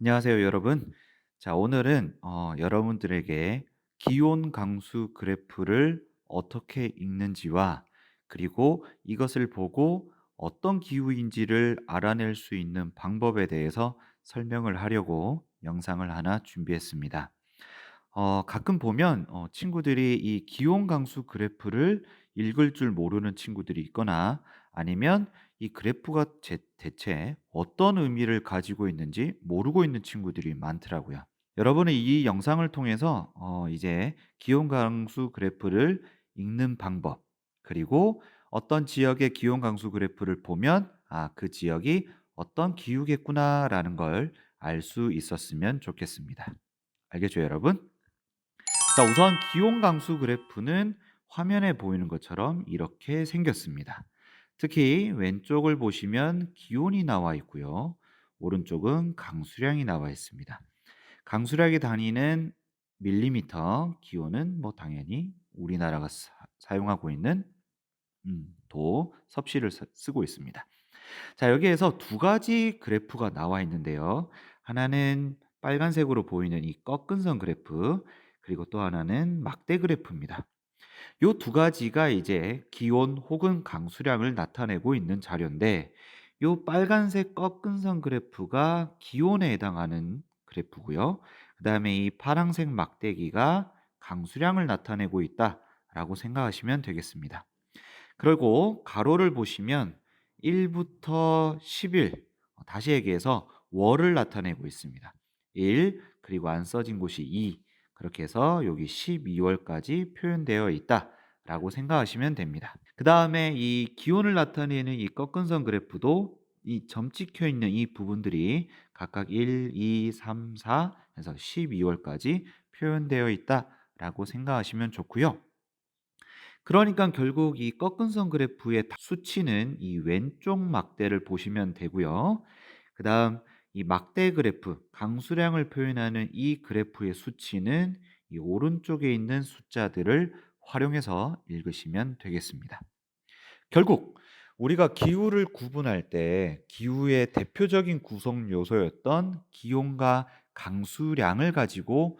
안녕하세요, 여러분. 자, 오늘은 여러분들에게 기온 강수 그래프를 어떻게 읽는지와 그리고 이것을 보고 어떤 기후인지를 알아낼 수 있는 방법에 대해서 설명을 하려고 영상을 하나 준비했습니다. 가끔 보면 친구들이 이 기온 강수 그래프를 읽을 줄 모르는 친구들이 있거나 아니면 이 그래프가 대체 어떤 의미를 가지고 있는지 모르고 있는 친구들이 많더라고요. 여러분은 이 영상을 통해서 이제 기온 강수 그래프를 읽는 방법, 그리고 어떤 지역의 기온 강수 그래프를 보면 그 지역이 어떤 기후겠구나라는 걸 알 수 있었으면 좋겠습니다. 알겠죠, 여러분? 자, 우선 기온 강수 그래프는 화면에 보이는 것처럼 이렇게 생겼습니다. 특히 왼쪽을 보시면 기온이 나와 있고요. 오른쪽은 강수량이 나와 있습니다. 강수량의 단위는 밀리미터, 기온은 뭐 당연히 우리나라가 용하고 있는 도, 섭씨를 쓰고 있습니다. 자, 여기에서 두 가지 그래프가 나와 있는데요. 하나는 빨간색으로 보이는 이 꺾은 선 그래프, 그리고 또 하나는 막대 그래프입니다. 요 두 가지가 이제 기온 혹은 강수량을 나타내고 있는 자료인데, 요 빨간색 꺾은 선 그래프가 기온에 해당하는 그래프고요. 그다음에 이 파란색 막대기가 강수량을 나타내고 있다라고 생각하시면 되겠습니다. 그리고 가로를 보시면 1부터 10일, 다시 얘기해서 월을 나타내고 있습니다. 1, 그리고 안 써진 곳이 2, 그렇게 해서 여기 12월까지 표현되어 있다라고 생각하시면 됩니다. 그 다음에 이 기온을 나타내는 이 꺾은 선 그래프도 이 점 찍혀 있는 이 부분들이 각각 1, 2, 3, 4 해서 12월까지 표현되어 있다라고 생각하시면 좋고요. 그러니까 결국 이 꺾은 선 그래프의 수치는 이 왼쪽 막대를 보시면 되고요. 그다음 이 막대 그래프, 강수량을 표현하는 이 그래프의 수치는 이 오른쪽에 있는 숫자들을 활용해서 읽으시면 되겠습니다. 결국 우리가 기후를 구분할 때 기후의 대표적인 구성 요소였던 기온과 강수량을 가지고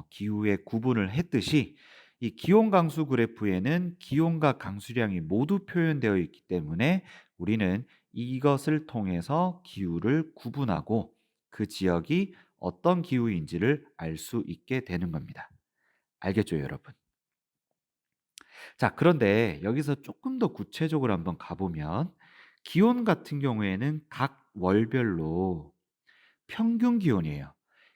기후의 구분을 했듯이 이 기온 강수 그래프에는 기온과 강수량이 모두 표현되어 있기 때문에 우리는 이것을 통해서 기후를 구분하고 그 지역이 어떤 기후인지를 알 수 있게 되는 겁니다. 알겠죠, 여러분? 자, 그런데 여기서 조금 더 구체적으로 한번 가보면 기온 같은 경우에는 각 월별로 평균 기온이에요.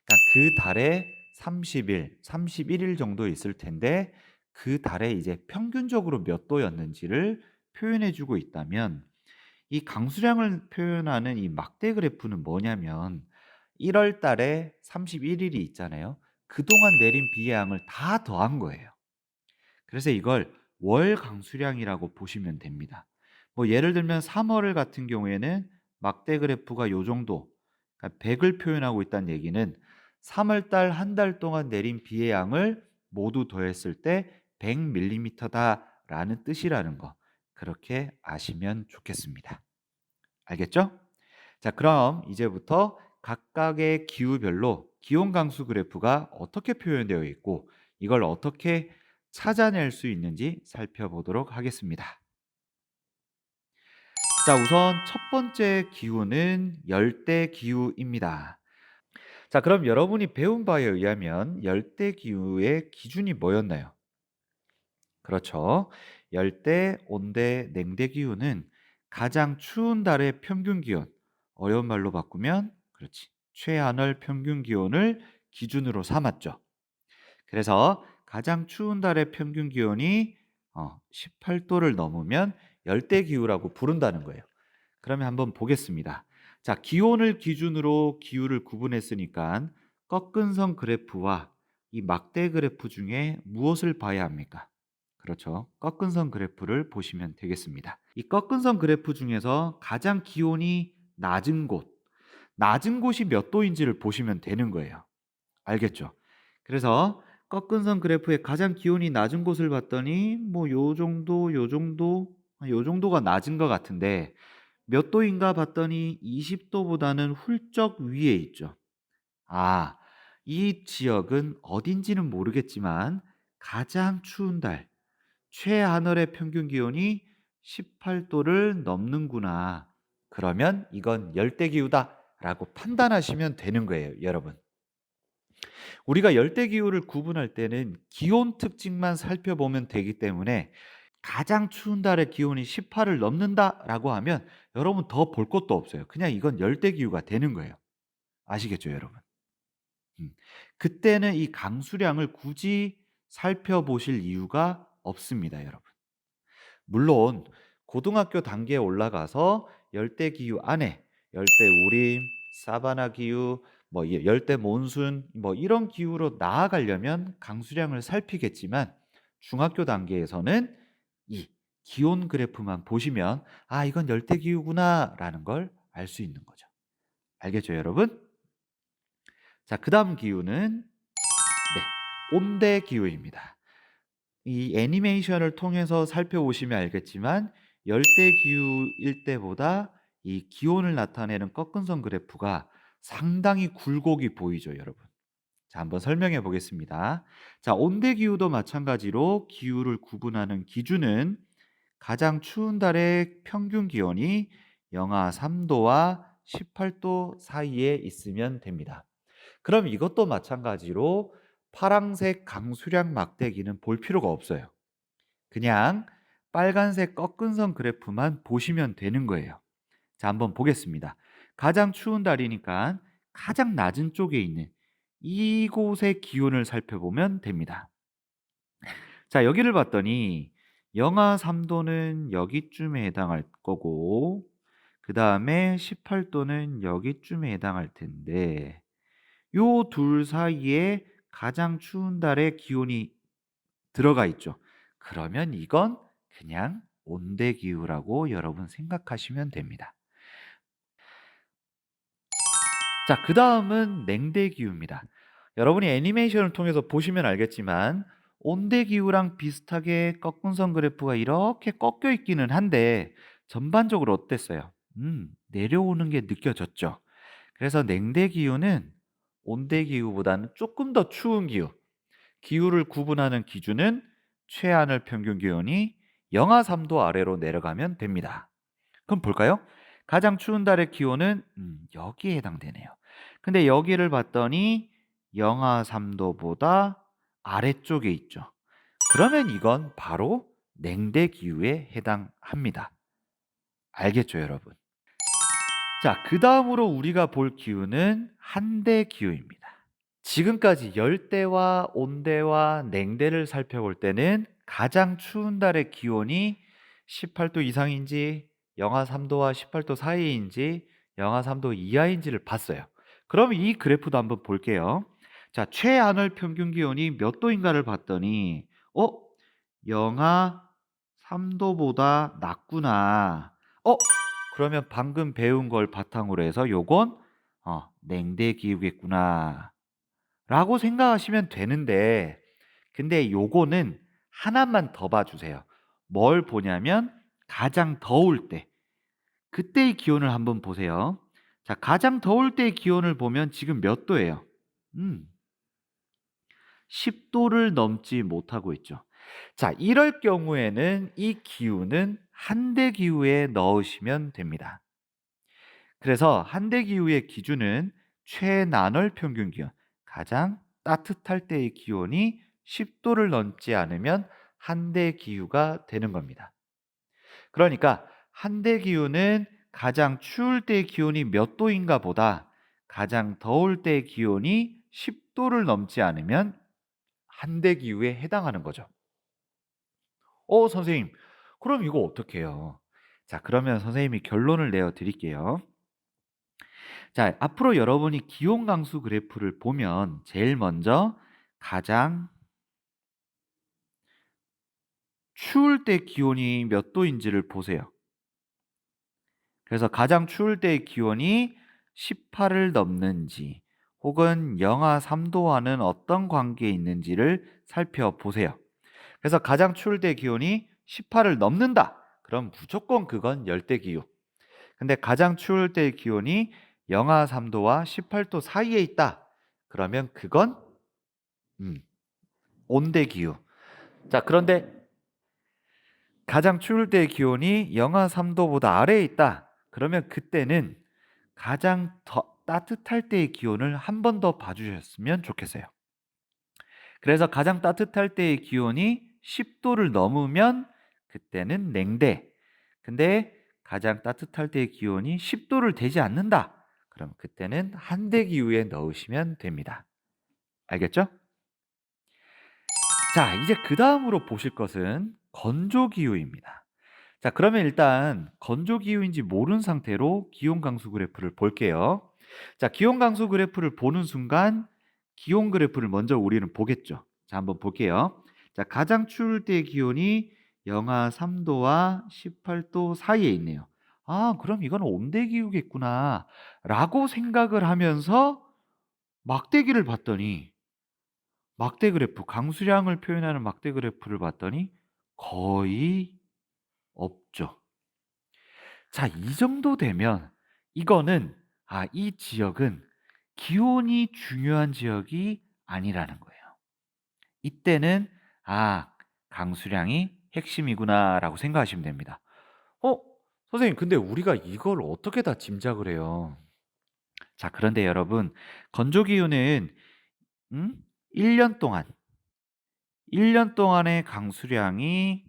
그러니까 그 달에 30일, 31일 정도 있을 텐데 그 달에 이제 평균적으로 몇 도였는지를 표현해 주고 있다면 이 강수량을 표현하는 이 막대 그래프는 뭐냐면 1월 달에 31일이 있잖아요. 그동안 내린 비의 양을 다 더한 거예요. 그래서 이걸 월 강수량이라고 보시면 됩니다. 뭐 예를 들면 3월 같은 경우에는 막대 그래프가 요 정도, 그러니까 100을 표현하고 있다는 얘기는 3월 달 한 달 동안 내린 비의 양을 모두 더했을 때 100ml다라는 뜻이라는 거. 그렇게 아시면 좋겠습니다. 알겠죠? 자, 그럼 이제부터 각각의 기후별로 기온 강수 그래프가 어떻게 표현되어 있고 이걸 어떻게 찾아낼 수 있는지 살펴보도록 하겠습니다. 자, 우선 첫 번째 기후는 열대 기후입니다. 자, 그럼 여러분이 배운 바에 의하면 열대 기후의 기준이 뭐였나요? 그렇죠. 열대, 온대, 냉대 기후는 가장 추운 달의 평균 기온, 어려운 말로 바꾸면 그렇지. 최하늘 평균 기온을 기준으로 삼았죠. 그래서 가장 추운 달의 평균 기온이 18도를 넘으면 열대 기후라고 부른다는 거예요. 그러면 한번 보겠습니다. 자, 기온을 기준으로 기후를 구분했으니까 꺾은 선 그래프와 이 막대 그래프 중에 무엇을 봐야 합니까? 그렇죠. 꺾은 선 그래프를 보시면 되겠습니다. 이 꺾은 선 그래프 중에서 가장 기온이 낮은 곳이 몇 도인지를 보시면 되는 거예요. 알겠죠? 그래서 꺾은 선 그래프의 가장 기온이 낮은 곳을 봤더니 뭐 요 정도, 요 정도, 요 정도가 낮은 것 같은데 몇 도인가 봤더니 20도보다는 훌쩍 위에 있죠. 아, 이 지역은 어딘지는 모르겠지만 가장 추운 달, 최하늘의 평균 기온이 18도를 넘는구나. 그러면 이건 열대기후다라고 판단하시면 되는 거예요, 여러분. 우리가 열대기후를 구분할 때는 기온 특징만 살펴보면 되기 때문에 가장 추운 달의 기온이 18을 넘는다라고 하면 여러분 더 볼 것도 없어요. 그냥 이건 열대기후가 되는 거예요. 아시겠죠, 여러분? 음. 그때는 이 강수량을 굳이 살펴보실 이유가 없습니다, 여러분. 물론 고등학교 단계에 올라가서 열대 기후 안에 열대 우림, 사바나 기후, 열대 몬순 이런 기후로 나아가려면 강수량을 살피겠지만 중학교 단계에서는 이 기온 그래프만 보시면 '아 이건 열대 기후구나.'라는 걸 알 수 있는 거죠. 알겠죠, 여러분? 자, 그다음 기후는 온대 기후입니다. 이 애니메이션을 통해서 살펴보시면 알겠지만 열대 기후일 때보다 이 기온을 나타내는 꺾은선 그래프가 상당히 굴곡이 보이죠, 여러분. 자, 한번 설명해 보겠습니다. 자, 온대 기후도 마찬가지로 기후를 구분하는 기준은 가장 추운 달의 평균 기온이 영하 3도와 18도 사이에 있으면 됩니다. 그럼 이것도 마찬가지로 파랑색 강수량 막대기는 볼 필요가 없어요. 그냥 빨간색 꺾은선 그래프만 보시면 되는 거예요. 자, 한번 보겠습니다. 가장 추운 달이니까 가장 낮은 쪽에 있는 이곳의 기온을 살펴보면 됩니다. 자, 여기를 봤더니 영하 3도는 여기쯤에 해당할 거고, 그 다음에 18도는 여기쯤에 해당할 텐데, 요 둘 사이에 가장 추운 달의 기온이 들어가 있죠. 그러면 이건 그냥 온대 기후라고 여러분 생각하시면 됩니다. 자, 그다음은 냉대 기후입니다. 여러분이 애니메이션을 통해서 보시면 알겠지만 온대 기후랑 비슷하게 꺾은선 그래프가 이렇게 꺾여 있기는 한데 전반적으로 어땠어요? 내려오는 게 느껴졌죠. 그래서 냉대 기후는 온대 기후보다는 조금 더 추운 기후. 기후를 구분하는 기준은 최하늘 평균 기온이 영하 3도 아래로 내려가면 됩니다. 그럼 볼까요? 가장 추운 달의 기온은 여기에 해당되네요. 근데 여기를 봤더니 영하 3도보다 아래쪽에 있죠. 그러면 이건 바로 냉대 기후에 해당합니다. 알겠죠, 여러분? 자, 그 다음으로 우리가 볼 기후는 한대 기후입니다. 지금까지 열대와 온대와 냉대를 살펴볼 때는 가장 추운 달의 기온이 18도 이상인지 영하 3도와 18도 사이인지 영하 3도 이하인지를 봤어요. 그럼 이 그래프도 한번 볼게요. 자, 최하늘 평균 기온이 몇 도인가를 봤더니 어? 영하 3도보다 낮구나. 그러면 방금 배운 걸 바탕으로 해서 요건 냉대 기후겠구나. 라고 생각하시면 되는데 근데 요거는 하나만 더 봐 주세요. 뭘 보냐면 가장 더울 때 그때의 기온을 한번 보세요. 자, 가장 더울 때의 기온을 보면 지금 몇 도예요? 10도를 넘지 못하고 있죠. 자, 이럴 경우에는 이 기후는 한대 기후에 넣으시면 됩니다. 그래서 한대 기후의 기준은 최난월 평균 기온, 가장 따뜻할 때의 기온이 10도를 넘지 않으면 한대 기후가 되는 겁니다. 그러니까 한대 기후는 가장 추울 때의 기온이 몇 도인가 보다 가장 더울 때의 기온이 10도를 넘지 않으면 한대 기후에 해당하는 거죠. 선생님, 그럼 이거 어떻게 해요? 자, 그러면 선생님이 결론을 내어 드릴게요. 자, 앞으로 여러분이 기온 강수 그래프를 보면 제일 먼저 가장 추울 때 기온이 몇 도인지를 보세요. 그래서 가장 추울 때의 기온이 18을 넘는지 혹은 영하 3도와는 어떤 관계에 있는지를 살펴보세요. 그래서 가장 추울 때의 기온이 18을 넘는다. 그럼 무조건 그건 열대기후. 근데 가장 추울 때의 기온이 영하 3도와 18도 사이에 있다. 그러면 그건 음, 온대 기후. 자, 그런데 가장 추울 때의 기온이 영하 3도보다 아래에 있다. 그러면 그때는 가장 더 따뜻할 때의 기온을 한 번 더 봐주셨으면 좋겠어요. 그래서 가장 따뜻할 때의 기온이 10도를 넘으면 그때는 냉대. 근데 가장 따뜻할 때의 기온이 10도를 되지 않는다. 그럼 그때는 한대 기후에 넣으시면 됩니다. 알겠죠? 자, 이제 그 다음으로 보실 것은 건조 기후입니다. 자, 그러면 일단 건조 기후인지 모른 상태로 기온 강수 그래프를 볼게요. 자, 기온 강수 그래프를 보는 순간 기온 그래프를 먼저 우리는 보겠죠. 자, 한번 볼게요. 자, 가장 추울 때의 기온이 영하 3도와 18도 사이에 있네요. 아, 그럼 이건 온대 기후겠구나. 라고 생각을 하면서 막대기를 봤더니 막대 그래프, 강수량을 표현하는 막대 그래프를 봤더니 거의 없죠. 자, 이 정도 되면 이거는 이 지역은 기온이 중요한 지역이 아니라는 거예요. 이때는 강수량이 핵심이구나라고 생각하시면 됩니다. 어, 선생님, 근데 우리가 이걸 어떻게 다 짐작을 해요? 자, 그런데 여러분, 건조 기후는 1년 동안 1년 동안의 강수량이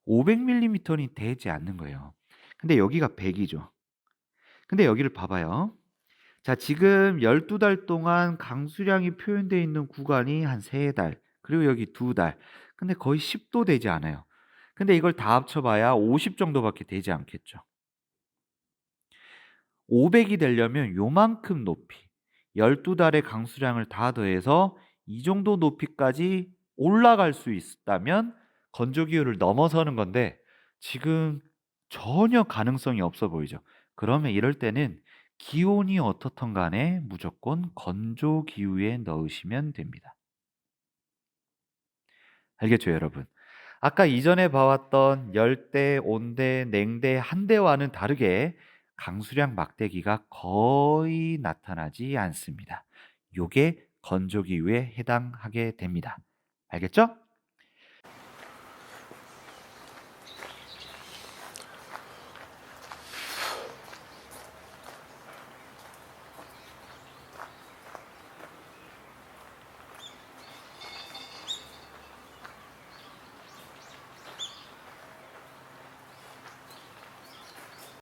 500ml는 되지 않는 거예요. 근데 여기가 100이죠. 근데 여기를 봐봐요. 자, 지금 12달 동안 강수량이 표현되어 있는 구간이 한 3달, 그리고 여기 2달. 근데 거의 10도 되지 않아요. 근데 이걸 다 합쳐봐야 50 정도밖에 되지 않겠죠. 500이 되려면 요만큼 높이, 12달의 강수량을 다 더해서 이 정도 높이까지 올라갈 수 있다면 건조기후를 넘어서는 건데 지금 전혀 가능성이 없어 보이죠. 그러면 이럴 때는 기온이 어떻든 간에 무조건 건조기후에 넣으시면 됩니다. 알겠죠, 여러분? 아까 이전에 봐왔던 열대, 온대, 냉대, 한대와는 다르게 강수량 막대기가 거의 나타나지 않습니다. 요게 건조기후에 해당하게 됩니다. 알겠죠?